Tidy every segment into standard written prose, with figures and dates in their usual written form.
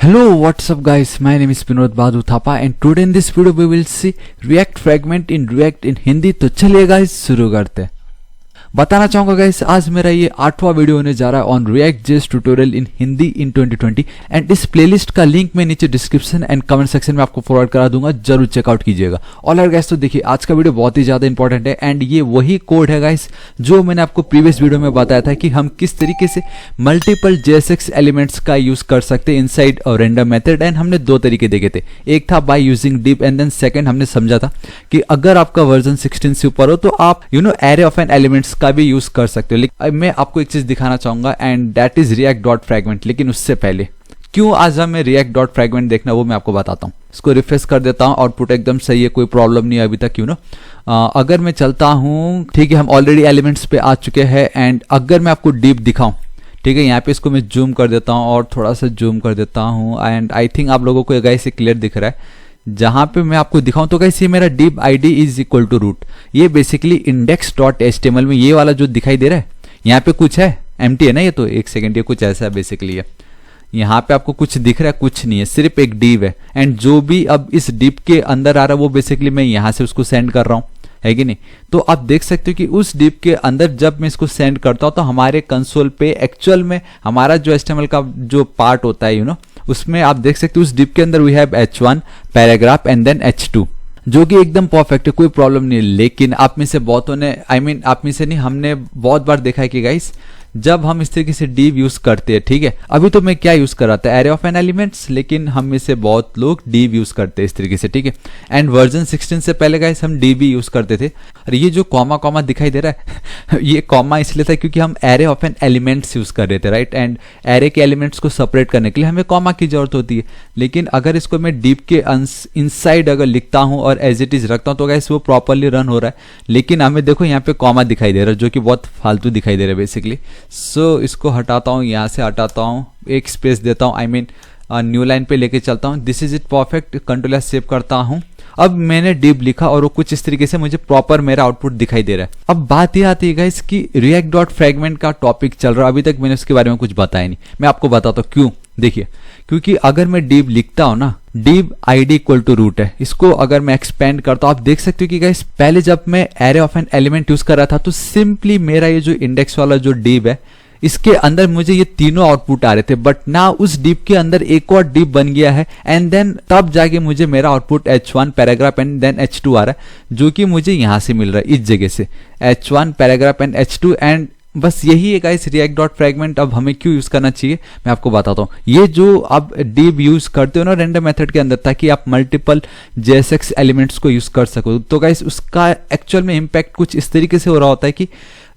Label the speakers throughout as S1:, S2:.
S1: Hello, what's up guys? My name is Vinod Badhu Thapa and today in this video we will see React fragment in React in Hindi। तो चलिए guys शुरू करते हैं। बताना चाहूंगा guys आज मेरा ये 8वां वीडियो होने जा रहा है on react JS tutorial in Hindi in 2020 and इस प्लेलिस्ट का लिंक मैं नीचे डिस्क्रिप्शन एंड कमेंट सेक्शन में आपको फॉरवर्ड करा दूंगा, जरूर चेकआउट कीजिएगा। ऑलराइट गाइस, तो देखिए आज का वीडियो बहुत ही ज्यादा इंपॉर्टेंट है एंड ये वही कोड है गाइस जो मैंने आपको प्रीवियस वीडियो में बताया था कि हम किस तरीके से मल्टीपल JSX एलिमेंट्स का यूज कर सकते हैं इनसाइड और रेंडम मेथड। एंड हमने दो तरीके देखे थे, एक था by using div and then second हमने समझा था कि अगर आपका वर्जन 16 से ऊपर हो तो आप एरे ऑफ एन एलिमेंट्स का भी यूज कर सकते हो। लेकिन मैं आपको एक चीज दिखाना चाहूंगा and that is react dot fragment. लेकिन उससे पहले क्यों आज हमें रिएक्ट डॉट फ्रैगमेंट देखना वो मैं आपको बताता हूँ। इसको रिफ्रेश कर देता हूँ, आउटपुट एकदम सही है, कोई प्रॉब्लम नहीं है अभी तक। अगर मैं चलता हूँ, ठीक है, हम ऑलरेडी एलिमेंट्स पे आ चुके हैं एंड अगर मैं आपको डीप दिखाऊं, ठीक है, यहाँ पे इसको मैं जूम कर देता हूँ और थोड़ा सा जूम कर देता हूँ एंड आई थिंक आप लोगों को गाइस क्लियर दिख रहा है। जहां पे मैं आपको दिखाऊं तो गाइस ये मेरा deep id is equal to root, ये बेसिकली index.html में ये वाला जो दिखाई दे रहा है यहाँ पे कुछ है, एम्प्टी है ना ये, तो एक सेकंड, ये कुछ ऐसा है बेसिकली है। यहाँ पे आपको कुछ दिख रहा है? कुछ नहीं है, सिर्फ एक div है एंड जो भी अब इस div के अंदर आ रहा है वो बेसिकली मैं यहाँ से उसको सेंड कर रहा हूँ, है कि नहीं। तो आप देख सकते हो कि उस डिप के अंदर जब मैं इसको सेंड करता हूं तो हमारे कंसोल पे एक्चुअल में हमारा जो HTML का जो पार्ट होता है उसमें आप देख सकते हो उस डिप के अंदर we have h1 paragraph and then h2 जो कि एकदम परफेक्ट है, कोई प्रॉब्लम नहीं है। लेकिन आप में से बहुतों ने आप में से नहीं, हमने बहुत बार देखा है कि गाइस जब हम इस तरीके से div यूज करते हैं, ठीक है, अभी तो मैं क्या यूज कर रहा था, एरे ऑफ एन एलिमेंट्स, लेकिन हम में से बहुत लोग div यूज करते हैं इस तरीके से, ठीक है। एंड वर्जन 16 से पहले गाइस हम div यूज करते थे। और ये जो कॉमा कॉमा दिखाई दे रहा है ये कॉमा इसलिए था क्योंकि हम array of N elements use कर रहे थे, राइट। एंड एरे के एलिमेंट्स को सेपरेट करने के लिए हमें कॉमा की जरूरत होती है। लेकिन अगर इसको मैं div के इनसाइड अगर लिखता हूं और एज इट इज रखता हूं तो गाइस वो प्रॉपरली रन हो रहा है। लेकिन हमें देखो यहाँ पे कॉमा दिखाई दे रहा है जो कि बहुत फालतू दिखाई दे रहा है बेसिकली। सो इसको हटाता हूँ, यहाँ से हटाता हूँ, एक स्पेस देता हूँ, न्यू लाइन पे लेके चलता हूँ। This is it perfect, control S save करता हूँ। अब मैंने div लिखा और वो कुछ इस तरीके से मुझे प्रॉपर मेरा आउटपुट दिखाई दे रहा है। अब बात ये आती है गाइस कि रिएक्ट डॉट फ्रैगमेंट का टॉपिक चल रहा है, अभी तक मैंने उसके बारे में कुछ बताया नहीं। मैं आपको बताता हूँ क्यों। देखिए, क्योंकि अगर मैं div लिखता हूं ना, div id equal to root है, इसको अगर मैं एक्सपेंड करता हूं, आप देख सकते हो कि गाइस पहले जब मैं array of an element use कर रहा था तो सिंपली मेरा ये जो इंडेक्स वाला जो div है इसके अंदर मुझे ये तीनों आउटपुट आ रहे थे। बट ना उस div के अंदर एक और div बन गया है एंड देन तब जाके मुझे मेरा output h1 paragraph and then h2 आ रहा है, जो कि मुझे यहां से मिल रहा है, इस जगह से h1 paragraph and h2। And बस यही है गाइस रिएक्ट डॉट फ्रैगमेंट। अब हमें क्यों यूज करना चाहिए मैं आपको बताता हूँ। ये जो आप div यूज करते हो ना रेंडम मेथड के अंदर ताकि आप मल्टीपल JSX एलिमेंट्स को यूज कर सको, तो गाइस उसका एक्चुअल में इम्पैक्ट कुछ इस तरीके से हो रहा होता है कि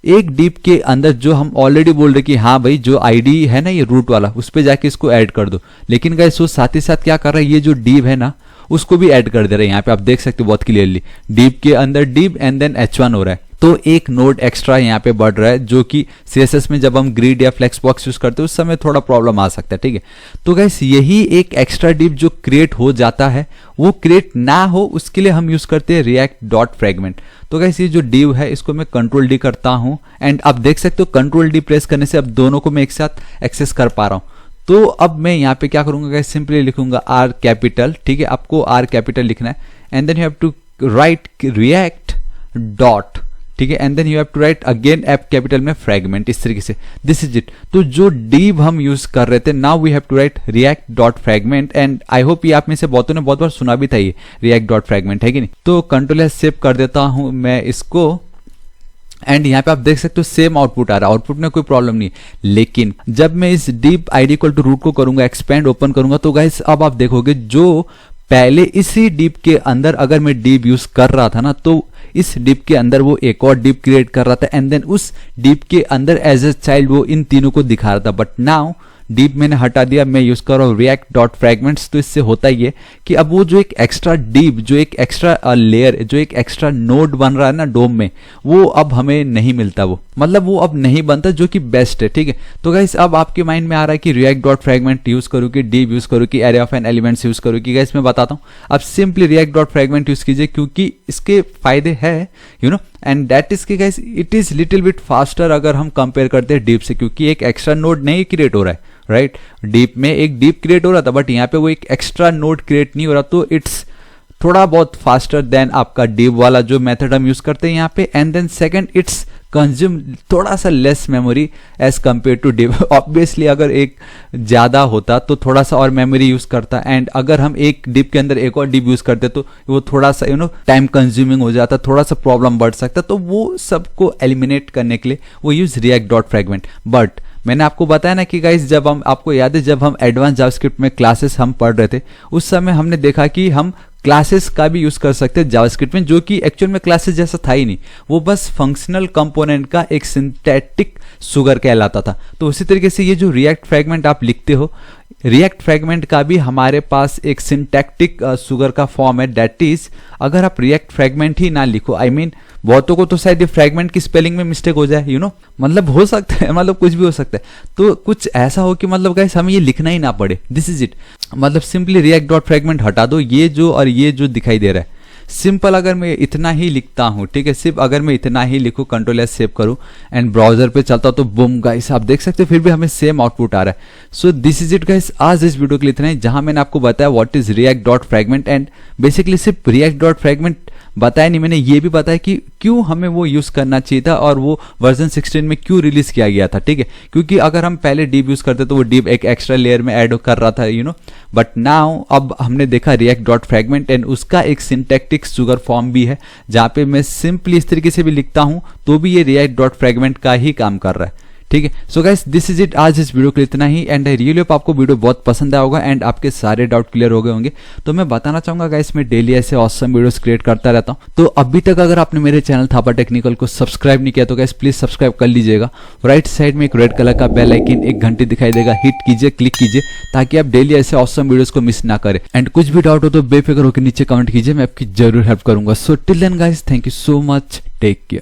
S1: एक div के अंदर जो हम ऑलरेडी बोल रहे कि हाँ भाई जो ID है ना ये रूट वाला, उस पर जाके इसको ऐड कर दो। लेकिन गाइस वो साथ ही साथ क्या कर रहा है, ये जो div है ना उसको भी ऐड कर दे रहा है। यहाँ पे आप देख सकते हो बहुत क्लियरली div के अंदर div एंड देन h1 हो रहा है, तो एक नोड एक्स्ट्रा यहाँ पे बढ़ रहा है, जो कि CSS में जब हम ग्रिड या फ्लेक्स बॉक्स यूज करते हैं उस समय थोड़ा प्रॉब्लम आ सकता है, ठीक है। तो गाइस यही एक एक्स्ट्रा div जो क्रिएट हो जाता है वो क्रिएट ना हो उसके लिए हम यूज करते हैं रिएक्ट डॉट फ्रैगमेंट। तो गाइस ये जो div है इसको मैं कंट्रोल D करता हूँ एंड आप देख सकते हो कंट्रोल D प्रेस करने से अब दोनों को मैं एक साथ एक्सेस कर पा रहा हूँ। तो अब मैं यहाँ पे क्या करूंगा गाइस, सिंपली लिखूंगा R कैपिटल, ठीक है, आपको R कैपिटल लिखना है and then you have to write react dot, ठीक है, and then you have to write again F capital में फ्रैगमेंट, इस तरीके से। This is it. तो जो div हम यूज कर रहे थे, now we have to write react dot fragment and I hope ये आप में से बहुतों ने बहुत बार सुना भी था ये रिएक्ट डॉट फ्रैगमेंट, है कि नहीं। तो कंट्रोल एस सेव कर देता हूं मैं इसको एंड यहाँ पे आप देख सकते हो सेम आउटपुट आ रहा है, आउटपुट में कोई प्रॉब्लम नहीं। लेकिन जब मैं इस div id equal to root को करूंगा, एक्सपेंड ओपन करूंगा, तो गाइस अब आप देखोगे जो पहले इसी div के अंदर अगर मैं div यूज कर रहा था ना तो इस div के अंदर वो एक और div क्रिएट कर रहा था एंड देन उस div के अंदर एज ए चाइल्ड वो इन तीनों को दिखा रहा था। बट नाउ div मैंने हटा दिया, मैं यूज कर रहा हूँ रिएक्ट डॉट फ्रैगमेंट्स। तो इससे होता ही है कि अब वो जो एक एक्स्ट्रा div, जो एक एक्स्ट्रा लेयर, जो एक एक्स्ट्रा नोड बन रहा है ना डोम में, वो अब हमें नहीं मिलता। मतलब वो अब नहीं बनता, जो कि बेस्ट है, ठीक है। तो गाइस अब आपके माइंड में आ रहा है कि रिएक्ट डॉट फ्रैगमेंट यूज करूँ कि div यूज करूँ कि array of N elements use करूँ कि गाइस मैं बताता हूँ, आप simply React dot fragment use कीजिए क्योंकि इसके फायदे हैं you know, and that is कि guys it is little bit faster अगर हम कंपेयर करते हैं डीप से, क्योंकि एक एक्स्ट्रा नोड नहीं क्रिएट हो रहा है, राइट। डीप में एक डीप क्रिएट हो रहा था बट यहाँ पे वो एक एक्स्ट्रा नोड क्रिएट नहीं हो रहा, तो इट्स थोड़ा बहुत फास्टर देन आपका डीप वाला जो मेथड हम यूज करते हैं यहाँ पे। And then second it's consume थोड़ा सा less memory as compare to div. Obviously अगर एक ज़्यादा होता तो थोड़ा सा और मेमोरी यूज़ करता, एंड अगर हम एक डिव के अंदर एक और डिव यूज़ करते तो वो थोड़ा सा टाइम कंज्यूमिंग हो जाता, थोड़ा सा प्रॉब्लम बढ़ सकता। तो वो सबको एलिमिनेट करने के लिए वो use react dot fragment. But मैंने आपको बताया ना कि गाइस जब हम, आपको याद है जब हम एडवांस जावास्क्रिप्ट में क्लासेस हम पढ़ रहे थे उस समय हमने देखा कि हम क्लासेस का भी यूज कर सकते हैं जावास्क्रिप्ट में, जो कि एक्चुअल में क्लासेस जैसा था ही नहीं, वो बस फंक्शनल कंपोनेंट का एक सिंथेटिक सुगर कहलाता था। तो उसी तरीके से ये जो रिएक्ट फ्रैगमेंट आप लिखते हो, रिएक्ट फ्रैगमेंट का भी हमारे पास एक सिंटैक्टिक सुगर का फॉर्म है, दैट इज अगर आप रिएक्ट फ्रैगमेंट ही ना लिखो, आई मीन बहुतों को तो शायद ये फ्रैगमेंट की स्पेलिंग में मिस्टेक हो जाए मतलब हो सकता है, मतलब कुछ भी हो सकता है। तो कुछ ऐसा हो कि मतलब गाइस हमें ये लिखना ही ना पड़े, दिस इज इट। मतलब सिंपली रिएक्ट डॉट फ्रैगमेंट हटा दो, ये जो और ये जो दिखाई दे रहा है सिंपल अगर मैं इतना ही लिखता हूँ, ठीक है, सिर्फ अगर मैं इतना ही लिखूँ, कंट्रोल एस सेव करूँ एंड ब्राउजर पे चलता हूँ तो बूम गाइस आप देख सकते हो फिर भी हमें सेम आउटपुट आ रहा है। So this is it guys, आज इस वीडियो के लिए इतना ही, जहां मैंने आपको बताया what is react dot fragment, and basically सिर्फ रिएक्ट डॉट फ्रैगमेंट बताया नहीं, मैंने ये भी बताया कि क्यों हमें वो यूज करना चाहिए था और वो वर्जन 16 में क्यों रिलीज किया गया था, ठीक है। क्योंकि अगर हम पहले डिव यूज करते तो वो डिव एक एक्स्ट्रा लेयर में ऐड कर रहा था बट नाउ अब हमने देखा रिएक्ट डॉट फ्रैगमेंट एंड उसका एक सिंटैक्टिक सुगर फॉर्म भी है, जहां पे मैं सिंपली इस तरीके से भी लिखता हूं तो भी ये रिएक्ट डॉट फ्रैगमेंट का ही काम कर रहा है, ठीक है। So guys this is it, आज इस वीडियो के लिए इतना ही, एंड आई रियली होप आपको वीडियो बहुत पसंद आया होगा एंड आपके सारे डाउट क्लियर हो गए होंगे। तो मैं बताना चाहूंगा गाइस मैं डेली ऐसे ऑसम वीडियोस क्रिएट करता रहता हूं, तो अभी तक अगर आपने मेरे चैनल थापा टेक्निकल को सब्सक्राइब नहीं किया तो गाइस प्लीज सब्सक्राइब कर लीजिएगा। राइट साइड में एक रेड कलर का बेल आइकन, एक घंटी दिखाई देगा, हिट कीजिए, क्लिक कीजिए ताकि आप डेली ऐसे ऑसम वीडियोस को मिस ना करें। एंड कुछ भी डाउट हो तो बेफिक्र होकर नीचे कमेंट कीजिए, मैं आपकी जरूर हेल्प करूंगा। So till then guys, thank you so much, take care.